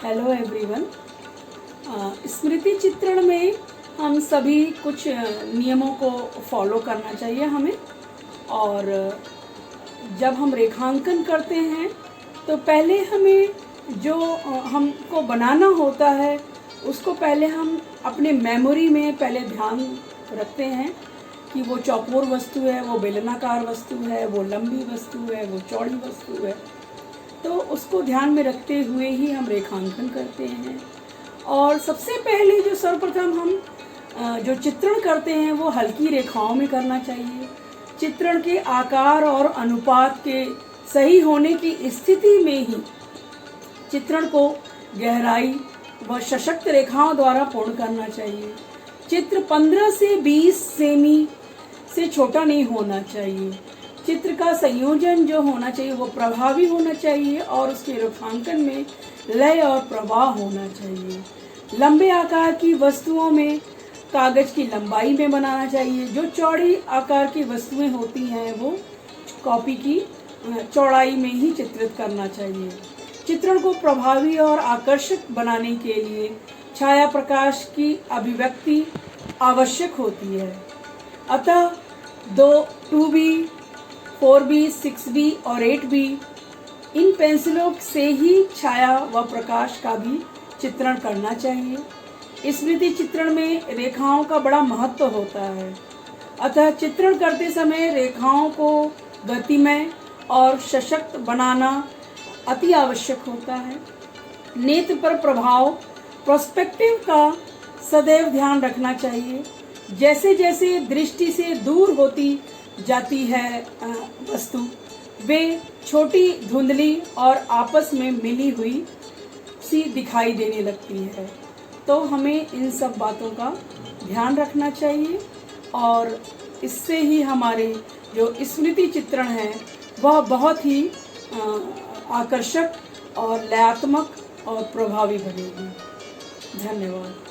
Hello everyone. स्मृति चित्रण में हम सभी कुछ नियमों को फॉलो करना चाहिए हमें। और जब हम रेखांकन करते हैं तो पहले हमें जो हमको बनाना होता है उसको पहले हम अपने मेमोरी में पहले ध्यान रखते हैं कि वो चौकोर वस्तु है, वो बेलनाकार वस्तु है, वो लंबी वस्तु है, वो चौड़ी वस्तु है। तो उसको ध्यान में रखते हुए ही हम रेखांकन करते हैं। और सबसे पहले जो सर्वप्रथम हम जो चित्रण करते हैं वो हल्की रेखाओं में करना चाहिए। चित्रण के आकार और अनुपात के सही होने की स्थिति में ही चित्रण को गहराई व सशक्त रेखाओं द्वारा पूर्ण करना चाहिए। चित्र 15 से 20 सेमी से छोटा नहीं होना चाहिए। चित्र का संयोजन जो होना चाहिए वो प्रभावी होना चाहिए और उसके रेखांकन में लय और प्रवाह होना चाहिए। लंबे आकार की वस्तुओं में कागज की लंबाई में बनाना चाहिए। जो चौड़ी आकार की वस्तुएं होती हैं वो कॉपी की चौड़ाई में ही चित्रित करना चाहिए। चित्रण को प्रभावी और आकर्षक बनाने के लिए छाया प्रकाश की अभिव्यक्ति आवश्यक होती है। अतः 2B, 4B, 6B और 8B इन पेंसिलों से ही छाया व प्रकाश का भी चित्रण करना चाहिए। स्मृति चित्रण में रेखाओं का बड़ा महत्व होता है। अतः चित्रण करते समय रेखाओं को गतिमय और सशक्त बनाना अति आवश्यक होता है। नेत्र पर प्रभाव पर्सपेक्टिव का सदैव ध्यान रखना चाहिए। जैसे जैसे दृष्टि से दूर होती जाती है वस्तु वे छोटी, धुंधली और आपस में मिली हुई सी दिखाई देने लगती है। तो हमें इन सब बातों का ध्यान रखना चाहिए और इससे ही हमारे जो स्मृति चित्रण है वह बहुत ही आकर्षक और लयात्मक और प्रभावी बनेगी। धन्यवाद।